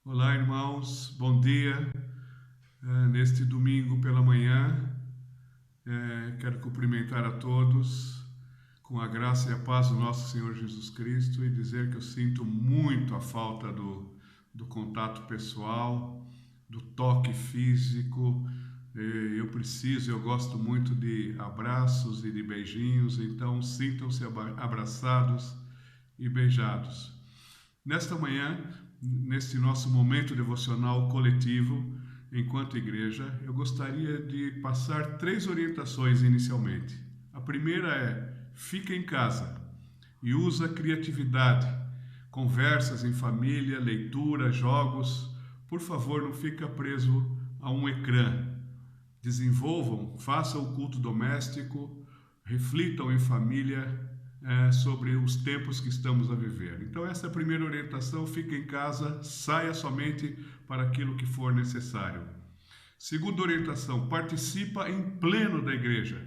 Olá, irmãos, bom dia. Neste domingo pela manhã, quero cumprimentar a todos com a graça e a paz do nosso Senhor Jesus Cristo e dizer que eu sinto muito a falta do contato pessoal, do toque físico. Eu gosto muito de abraços e de beijinhos, então sintam-se abraçados e beijados. Nesta manhã, neste nosso momento devocional coletivo, enquanto igreja, eu gostaria de passar três orientações inicialmente. A primeira é: fica em casa e usa a criatividade, conversas em família, leitura, jogos. Por favor, não fica preso a um ecrã. Desenvolvam, façam o culto doméstico, reflitam em família, sobre os tempos que estamos a viver. Então, essa é a primeira orientação: fica em casa, saia somente para aquilo que for necessário. Segunda orientação: participa em pleno da igreja.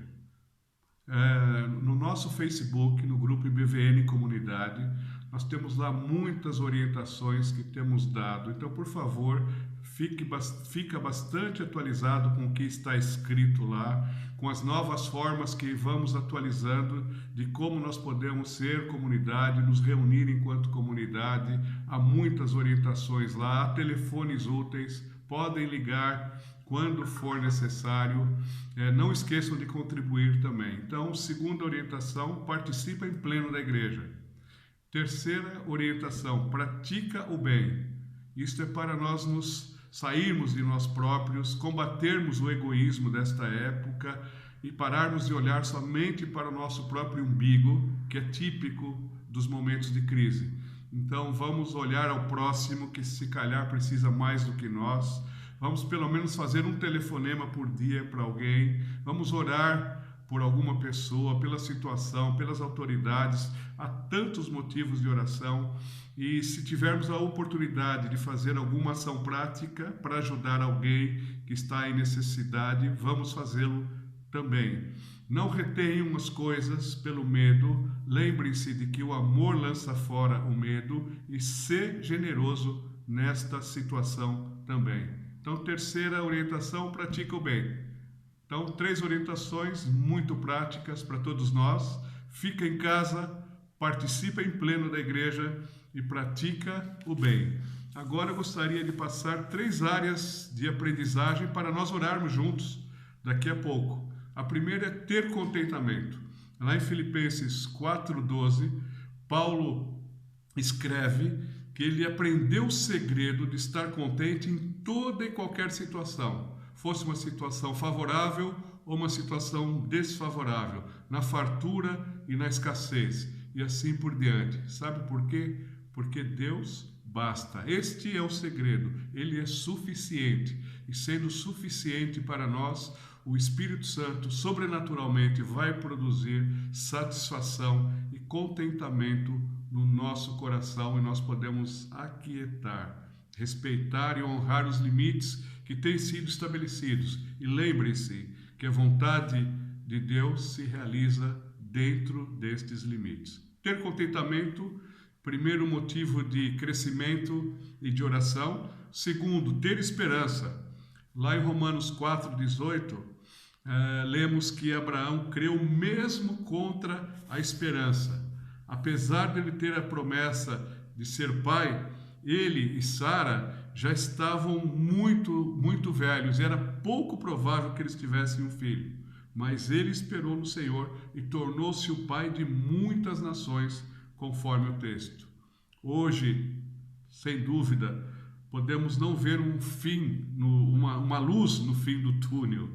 No nosso Facebook, no grupo IBVN Comunidade, nós temos lá muitas orientações que temos dado. Então, por favor, fica bastante atualizado com o que está escrito lá, com as novas formas que vamos atualizando de como nós podemos ser comunidade, nos reunir enquanto comunidade. Há muitas orientações lá, há telefones úteis, podem ligar quando for necessário. Não esqueçam de contribuir também. Então, segunda orientação: participa em pleno da igreja. Terceira orientação: pratica o bem. Isto é para nós nos sairmos de nós próprios, combatermos o egoísmo desta época e pararmos de olhar somente para o nosso próprio umbigo, que é típico dos momentos de crise. Então, vamos olhar ao próximo, que se calhar precisa mais do que nós. Vamos pelo menos fazer um telefonema por dia para alguém. Vamos orar por alguma pessoa, pela situação, pelas autoridades. Há tantos motivos de oração. E se tivermos a oportunidade de fazer alguma ação prática para ajudar alguém que está em necessidade, vamos fazê-lo também. Não retenham as coisas pelo medo. Lembrem-se de que o amor lança fora o medo, e ser generoso nesta situação também. Então, terceira orientação: pratica o bem. Então, três orientações muito práticas para todos nós: fica em casa, participa em pleno da igreja e pratica o bem. Agora eu gostaria de passar três áreas de aprendizagem para nós orarmos juntos daqui a pouco. A primeira é ter contentamento. Lá em Filipenses 4:12, Paulo escreve que ele aprendeu o segredo de estar contente em toda e qualquer situação, fosse uma situação favorável ou uma situação desfavorável, na fartura e na escassez, e assim por diante. Sabe por quê? Porque Deus basta. Este é o segredo. Ele é suficiente. E sendo suficiente para nós, o Espírito Santo sobrenaturalmente vai produzir satisfação e contentamento no nosso coração, e nós podemos aquietar, respeitar e honrar os limites que têm sido estabelecidos. E lembrem-se que a vontade de Deus se realiza dentro destes limites. Ter contentamento, primeiro motivo de crescimento e de oração. Segundo, ter esperança. Lá em Romanos 4:18, lemos que Abraão creu mesmo contra a esperança. Apesar de ele ter a promessa de ser pai, ele e Sara já estavam muito velhos. Era pouco provável que eles tivessem um filho. Mas ele esperou no Senhor e tornou-se o pai de muitas nações, conforme o texto. Hoje, sem dúvida, podemos não ver um fim, uma luz no fim do túnel.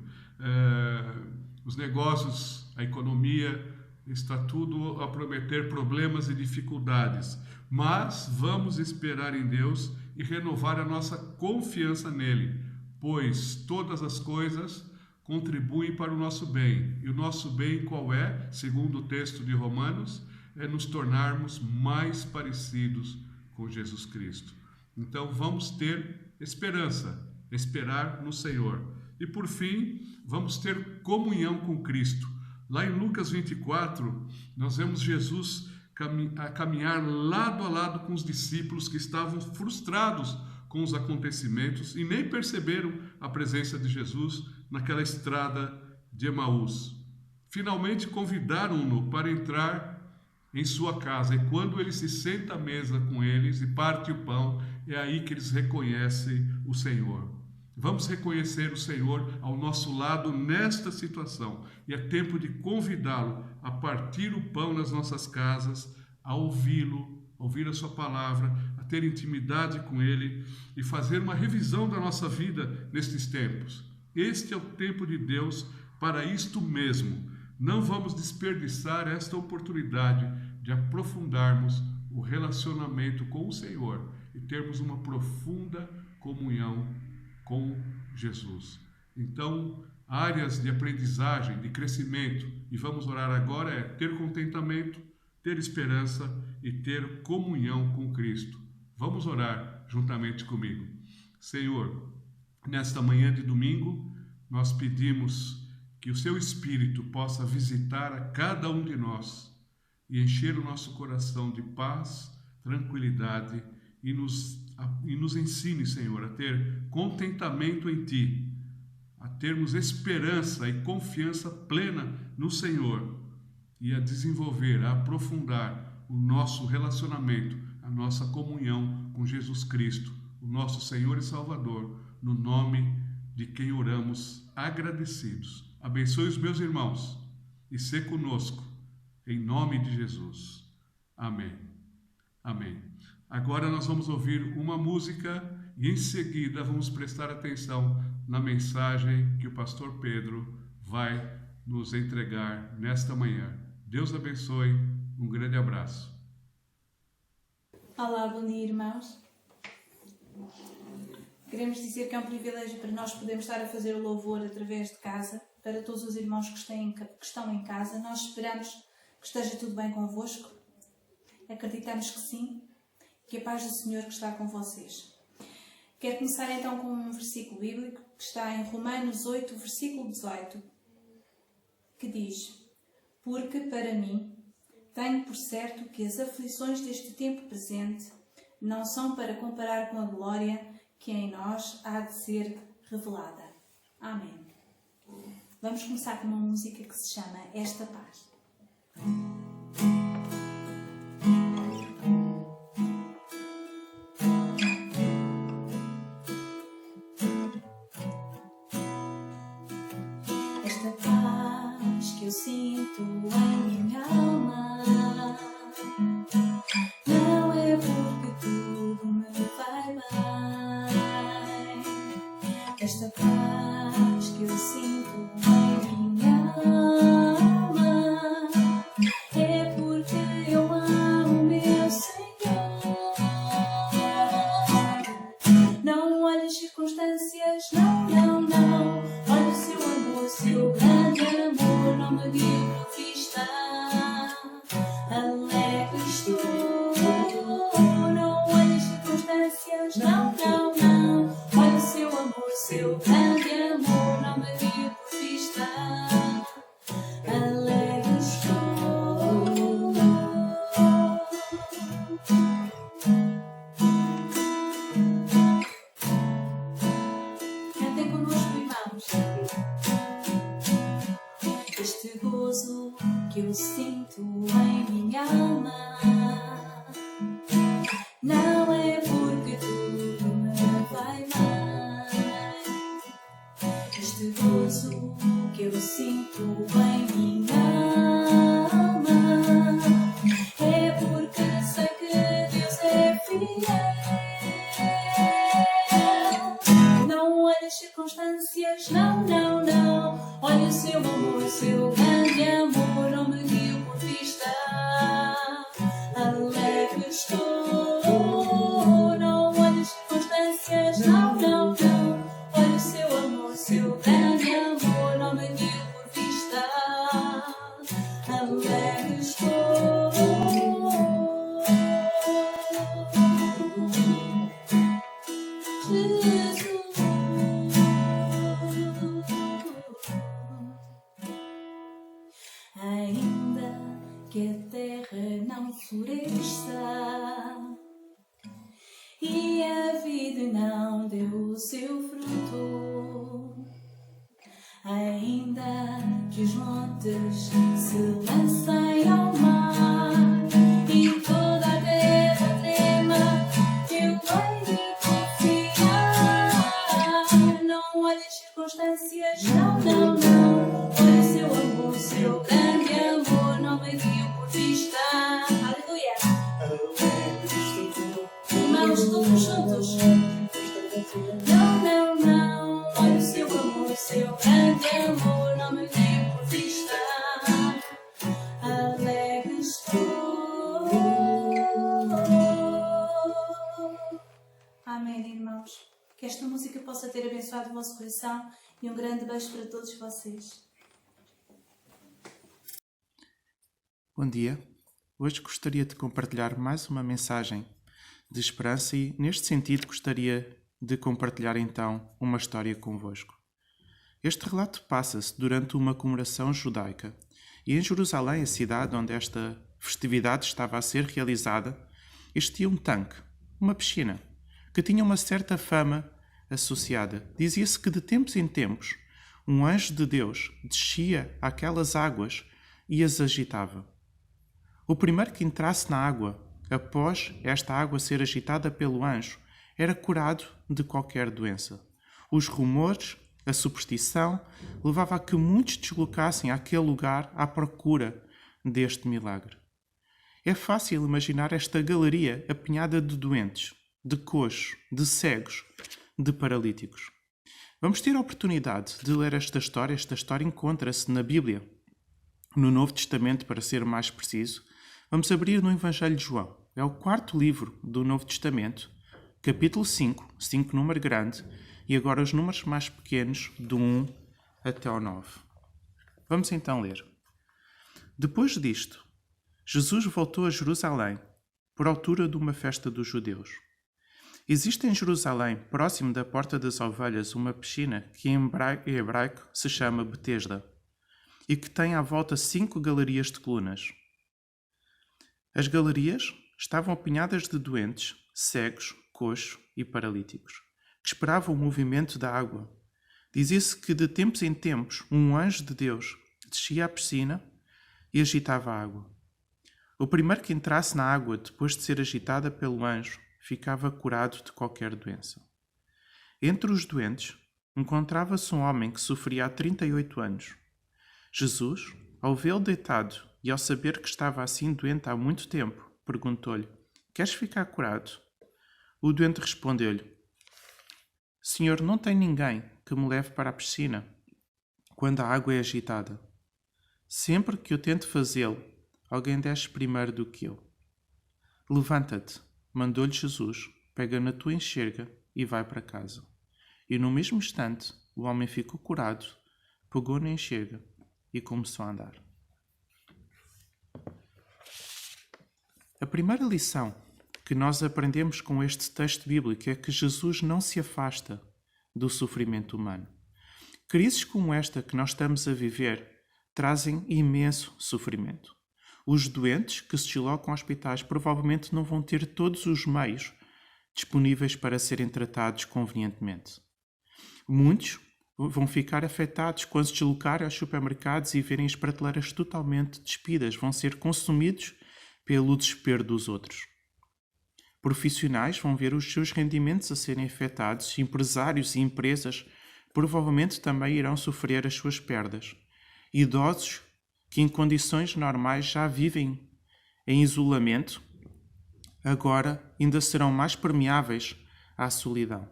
Os negócios, a economia, está tudo a prometer problemas e dificuldades. Mas vamos esperar em Deus e renovar a nossa confiança nele, pois todas as coisas contribuem para o nosso bem. E o nosso bem qual é? Segundo o texto de Romanos, é nos tornarmos mais parecidos com Jesus Cristo. Então vamos ter esperança, esperar no Senhor. E por fim, vamos ter comunhão com Cristo. Lá em Lucas 24, nós vemos Jesus a caminhar lado a lado com os discípulos que estavam frustrados com os acontecimentos e nem perceberam a presença de Jesus naquela estrada de Emaús. Finalmente convidaram-no para entrar em sua casa, e quando ele se senta à mesa com eles e parte o pão, é aí que eles reconhecem o Senhor. Vamos reconhecer o Senhor ao nosso lado nesta situação, e é tempo de convidá-lo a partir o pão nas nossas casas, a ouvi-lo, ouvir a sua palavra, a ter intimidade com ele e fazer uma revisão da nossa vida nestes tempos. Este é o tempo de Deus para isto mesmo. Não vamos desperdiçar esta oportunidade de aprofundarmos o relacionamento com o Senhor e termos uma profunda comunhão com Jesus. Então, áreas de aprendizagem, de crescimento, e vamos orar agora, é ter contentamento, ter esperança e ter comunhão com Cristo. Vamos orar juntamente comigo. Senhor, nesta manhã de domingo, nós pedimos que o Seu Espírito possa visitar a cada um de nós e encher o nosso coração de paz, tranquilidade e nos ensine, Senhor, a ter contentamento em Ti, a termos esperança e confiança plena no Senhor e a desenvolver, a aprofundar o nosso relacionamento, a nossa comunhão com Jesus Cristo, o nosso Senhor e Salvador, no nome de quem oramos agradecidos. Abençoe os meus irmãos e sê conosco, em nome de Jesus. Amém. Amém. Agora nós vamos ouvir uma música e em seguida vamos prestar atenção na mensagem que o pastor Pedro vai nos entregar nesta manhã. Deus abençoe. Um grande abraço. Olá, bom dia, irmãos. Queremos dizer que é um privilégio para nós podermos estar a fazer o louvor através de casa. Para todos os irmãos que estão em casa, nós esperamos que esteja tudo bem convosco. Acreditamos que sim, que a paz do Senhor que está com vocês. Quero começar então com um versículo bíblico que está em Romanos 8, versículo 18, que diz: Porque para mim tenho por certo que as aflições deste tempo presente não são para comparar com a glória que em nós há de ser revelada. Amém. Vamos começar com uma música que se chama Esta Paz. Esta paz que eu sinto em minha alma não é porque tudo me vai bem. Esta paz que eu sinto em minha alma é porque eu amo meu Senhor. Não olhe as circunstâncias, não, não, não. Olhe o seu amor, seu grande amor, não me deu vista. Alegre estou. Não olhe as circunstâncias, não, não, não. Olhe o seu amor, seu grande amor, não me deu vista. Alegre estou. Cantem connosco, irmãos. Este gozo que eu sinto em minha alma não é porque tudo me vai bem. Este gozo que eu sinto em minha alma é porque sei que Deus é fiel. Não olhe as circunstâncias, não, não, não. Olhe o seu amor, seu grande amor, não me deu por vista. Alegre estou. Não olhe as circunstâncias, não, não, não. Olhe o seu amor, seu grande amor, não me deu por vista. Alegre estou. Jesus. Ainda que a terra não floresça e a vida não deu o seu fruto. Ainda que os montes se lancem ao mar e toda a terra trema, eu hei de confiar. Não olhe as circunstâncias, não, não, não. Olhe o seu amor, o seu grande amor, não me dio por vista. Aleluia! Irmãos, todos juntos. Não, não, não. Olhe o seu amor, o seu grande amor, não me dio por vista. Alegre estou. Amém, irmãos. Que esta música possa ter abençoado o vosso coração e um grande beijo para todos vocês. Bom dia. Hoje gostaria de compartilhar mais uma mensagem de esperança e, neste sentido, gostaria de compartilhar então uma história convosco. Este relato passa-se durante uma comemoração judaica e em Jerusalém, a cidade onde esta festividade estava a ser realizada, existia um tanque, uma piscina, que tinha uma certa fama associada. Dizia-se que de tempos em tempos um anjo de Deus descia àquelas águas e as agitava. O primeiro que entrasse na água, após esta água ser agitada pelo anjo, era curado de qualquer doença. Os rumores, a superstição, levava a que muitos deslocassem àquele lugar à procura deste milagre. É fácil imaginar esta galeria apinhada de doentes, de coxos, de cegos, de paralíticos. Vamos ter a oportunidade de ler esta história. Esta história encontra-se na Bíblia, no Novo Testamento, para ser mais preciso. Vamos abrir no Evangelho de João. É o 4º livro do Novo Testamento, capítulo 5 número grande, e agora os números mais pequenos, do 1 até ao 9. Vamos então ler. Depois disto, Jesus voltou a Jerusalém, por altura de uma festa dos judeus. Existe em Jerusalém, próximo da Porta das Ovelhas, uma piscina que em hebraico se chama Betesda e que tem à volta 5 galerias de colunas. As galerias estavam apinhadas de doentes, cegos, coxos e paralíticos, que esperavam o movimento da água. Dizia-se que de tempos em tempos um anjo de Deus descia à piscina e agitava a água. O primeiro que entrasse na água depois de ser agitada pelo anjo ficava curado de qualquer doença. Entre os doentes encontrava-se um homem que sofria há 38 anos. Jesus, ao vê-lo deitado e ao saber que estava assim doente há muito tempo, perguntou-lhe: "Queres ficar curado?" O doente respondeu-lhe: "Senhor, não tem ninguém que me leve para a piscina quando a água é agitada. Sempre que eu tento fazê-lo, alguém desce primeiro do que eu." "Levanta-te", mandou-lhe Jesus, "pega na tua enxerga e vai para casa." E no mesmo instante o homem ficou curado, pegou na enxerga e começou a andar. A primeira lição que nós aprendemos com este texto bíblico é que Jesus não se afasta do sofrimento humano. Crises como esta que nós estamos a viver trazem imenso sofrimento. Os doentes que se deslocam a hospitais provavelmente não vão ter todos os meios disponíveis para serem tratados convenientemente. Muitos vão ficar afetados quando se deslocarem aos supermercados e verem as prateleiras totalmente despidas, vão ser consumidos pelo desespero dos outros. Profissionais vão ver os seus rendimentos a serem afetados, empresários e empresas provavelmente também irão sofrer as suas perdas. Idosos que em condições normais já vivem em isolamento, agora ainda serão mais permeáveis à solidão.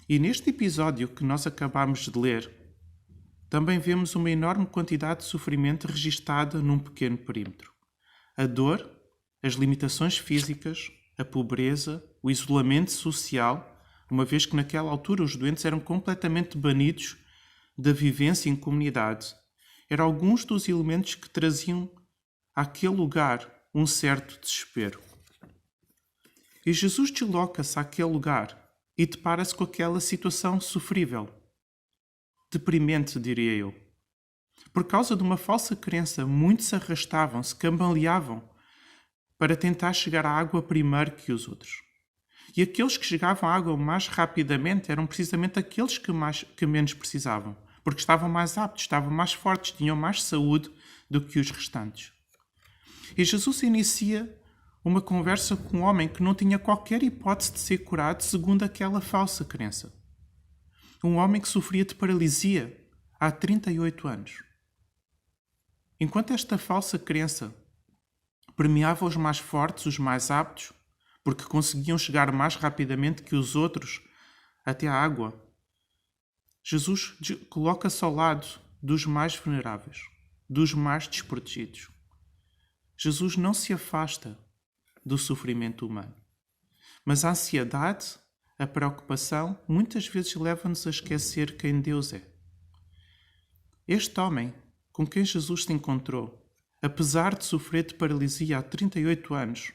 E neste episódio que nós acabamos de ler, também vemos uma enorme quantidade de sofrimento registada num pequeno perímetro. A dor, as limitações físicas, a pobreza, o isolamento social, uma vez que naquela altura os doentes eram completamente banidos da vivência em comunidade, eram alguns dos elementos que traziam àquele lugar um certo desespero. E Jesus desloca-se àquele lugar e depara-se com aquela situação sofrível, deprimente, diria eu. Por causa de uma falsa crença, muitos se arrastavam, se cambaleavam para tentar chegar à água primeiro que os outros. E aqueles que chegavam à água mais rapidamente eram precisamente aqueles que menos precisavam, porque estavam mais aptos, estavam mais fortes, tinham mais saúde do que os restantes. E Jesus inicia uma conversa com um homem que não tinha qualquer hipótese de ser curado segundo aquela falsa crença. Um homem que sofria de paralisia há 38 anos. Enquanto esta falsa crença premiava os mais fortes, os mais aptos, porque conseguiam chegar mais rapidamente que os outros até à água, Jesus coloca-se ao lado dos mais vulneráveis, dos mais desprotegidos. Jesus não se afasta do sofrimento humano, mas a ansiedade, a preocupação, muitas vezes leva-nos a esquecer quem Deus é. Este homem com quem Jesus se encontrou, apesar de sofrer de paralisia há 38 anos,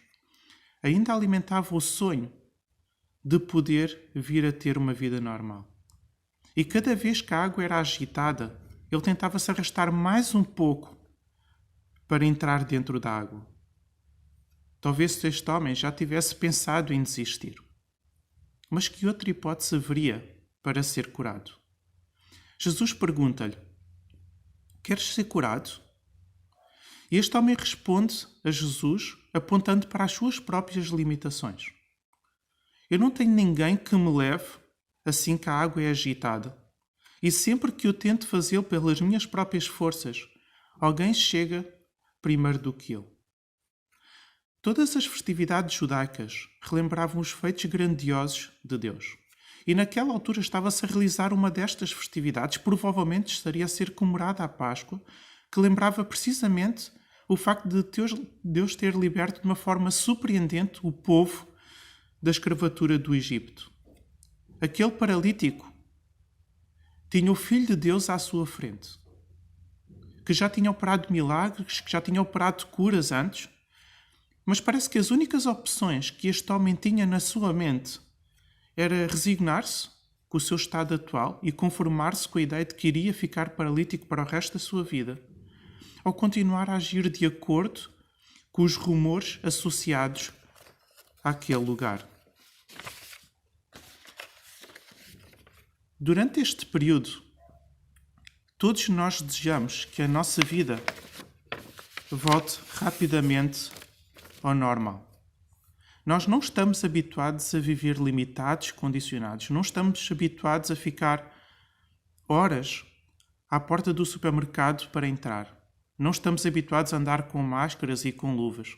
ainda alimentava o sonho de poder vir a ter uma vida normal. E cada vez que a água era agitada, ele tentava se arrastar mais um pouco para entrar dentro da água. Talvez este homem já tivesse pensado em desistir. Mas que outra hipótese haveria para ser curado? Jesus pergunta-lhe: queres ser curado? E este homem responde a Jesus apontando para as suas próprias limitações. Eu não tenho ninguém que me leve assim que a água é agitada. E sempre que eu tento fazê-lo pelas minhas próprias forças, alguém chega primeiro do que eu. Todas as festividades judaicas relembravam os feitos grandiosos de Deus. E naquela altura estava-se a realizar uma destas festividades, provavelmente estaria a ser comemorada a Páscoa, que lembrava precisamente o facto de Deus ter liberto de uma forma surpreendente o povo da escravatura do Egito. Aquele paralítico tinha o Filho de Deus à sua frente, que já tinha operado milagres, que já tinha operado curas antes, mas parece que as únicas opções que este homem tinha na sua mente era resignar-se com o seu estado atual e conformar-se com a ideia de que iria ficar paralítico para o resto da sua vida, ou continuar a agir de acordo com os rumores associados àquele lugar. Durante este período, todos nós desejamos que a nossa vida volte rapidamente ao normal. Nós não estamos habituados a viver limitados, condicionados. Não estamos habituados a ficar horas à porta do supermercado para entrar. Não estamos habituados a andar com máscaras e com luvas.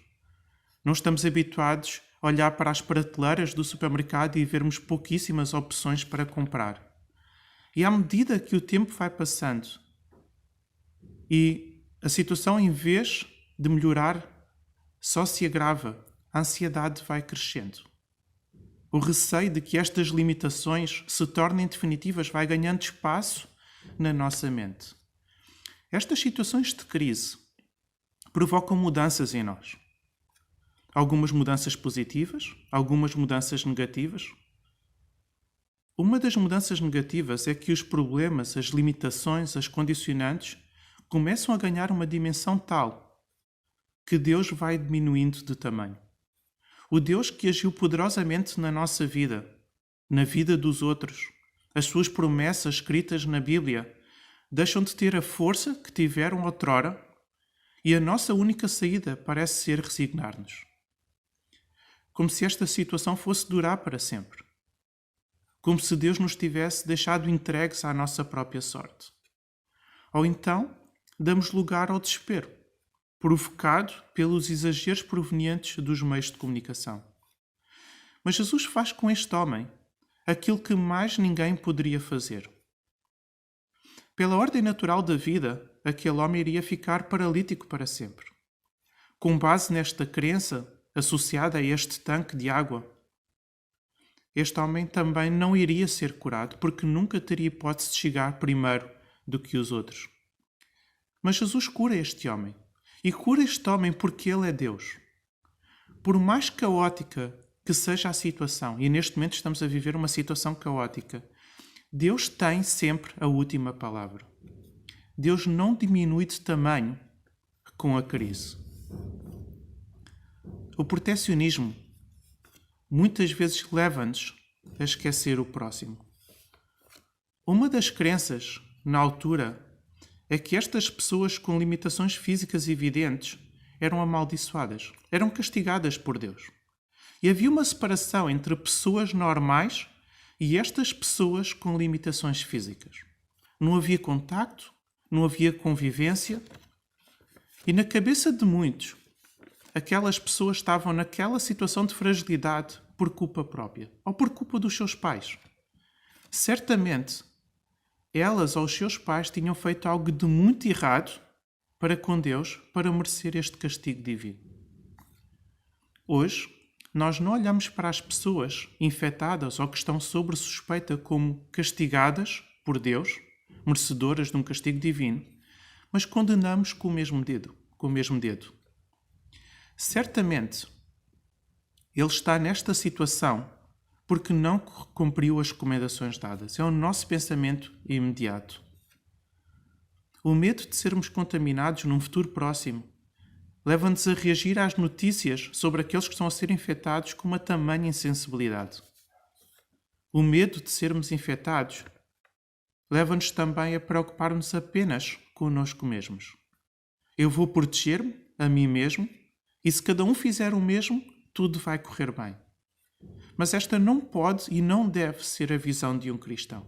Não estamos habituados a olhar para as prateleiras do supermercado e vermos pouquíssimas opções para comprar. E à medida que o tempo vai passando e a situação, em vez de melhorar, só se agrava, a ansiedade vai crescendo. O receio de que estas limitações se tornem definitivas vai ganhando espaço na nossa mente. Estas situações de crise provocam mudanças em nós. Algumas mudanças positivas, algumas mudanças negativas. Uma das mudanças negativas é que os problemas, as limitações, as condicionantes começam a ganhar uma dimensão tal que Deus vai diminuindo de tamanho. O Deus que agiu poderosamente na nossa vida, na vida dos outros, as suas promessas escritas na Bíblia, deixam de ter a força que tiveram outrora e a nossa única saída parece ser resignar-nos. Como se esta situação fosse durar para sempre. Como se Deus nos tivesse deixado entregues à nossa própria sorte. Ou então, damos lugar ao desespero, provocado pelos exageros provenientes dos meios de comunicação. Mas Jesus faz com este homem aquilo que mais ninguém poderia fazer. Pela ordem natural da vida, aquele homem iria ficar paralítico para sempre. Com base nesta crença associada a este tanque de água, este homem também não iria ser curado, porque nunca teria hipótese de chegar primeiro do que os outros. Mas Jesus cura este homem. E cura este homem porque ele é Deus. Por mais caótica que seja a situação, e neste momento estamos a viver uma situação caótica, Deus tem sempre a última palavra. Deus não diminui de tamanho com a crise. O protecionismo muitas vezes leva-nos a esquecer o próximo. Uma das crenças, na altura, é que estas pessoas com limitações físicas evidentes eram amaldiçoadas, eram castigadas por Deus. E havia uma separação entre pessoas normais e estas pessoas com limitações físicas. Não havia contacto, não havia convivência. E na cabeça de muitos, aquelas pessoas estavam naquela situação de fragilidade por culpa própria ou por culpa dos seus pais. Certamente, elas ou os seus pais tinham feito algo de muito errado para com Deus para merecer este castigo divino. Hoje, nós não olhamos para as pessoas infectadas ou que estão sob suspeita como castigadas por Deus, merecedoras de um castigo divino, mas condenamos com o mesmo dedo. Certamente, ele está nesta situação porque não cumpriu as recomendações dadas. É o nosso pensamento imediato. O medo de sermos contaminados num futuro próximo leva-nos a reagir às notícias sobre aqueles que estão a ser infectados com uma tamanha insensibilidade. O medo de sermos infectados leva-nos também a preocupar-nos apenas connosco mesmos. Eu vou proteger-me a mim mesmo e se cada um fizer o mesmo, tudo vai correr bem. Mas esta não pode e não deve ser a visão de um cristão.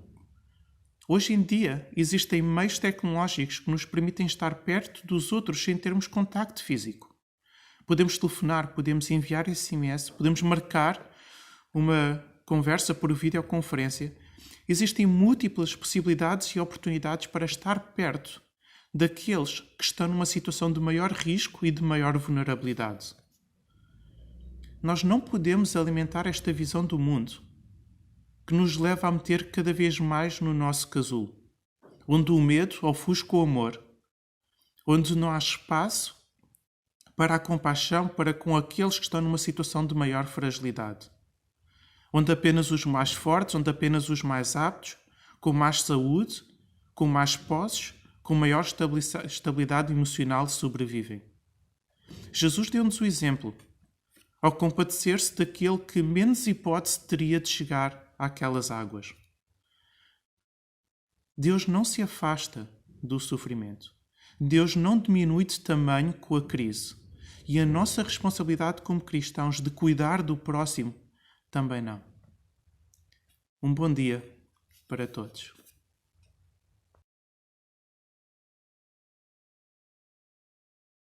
Hoje em dia, existem meios tecnológicos que nos permitem estar perto dos outros sem termos contacto físico. Podemos telefonar, podemos enviar SMS, podemos marcar uma conversa por videoconferência. Existem múltiplas possibilidades e oportunidades para estar perto daqueles que estão numa situação de maior risco e de maior vulnerabilidade. Nós não podemos alimentar esta visão do mundo que nos leva a meter cada vez mais no nosso casulo, onde o medo ofusca o amor, onde não há espaço para a compaixão para com aqueles que estão numa situação de maior fragilidade, onde apenas os mais fortes, onde apenas os mais aptos, com mais saúde, com mais posses, com maior estabilidade emocional sobrevivem. Jesus deu-nos o exemplo ao compadecer-se daquele que menos hipótese teria de chegar àquelas águas. Deus não se afasta do sofrimento. Deus não diminui de tamanho com a crise. E a nossa responsabilidade como cristãos de cuidar do próximo também não. Um bom dia para todos.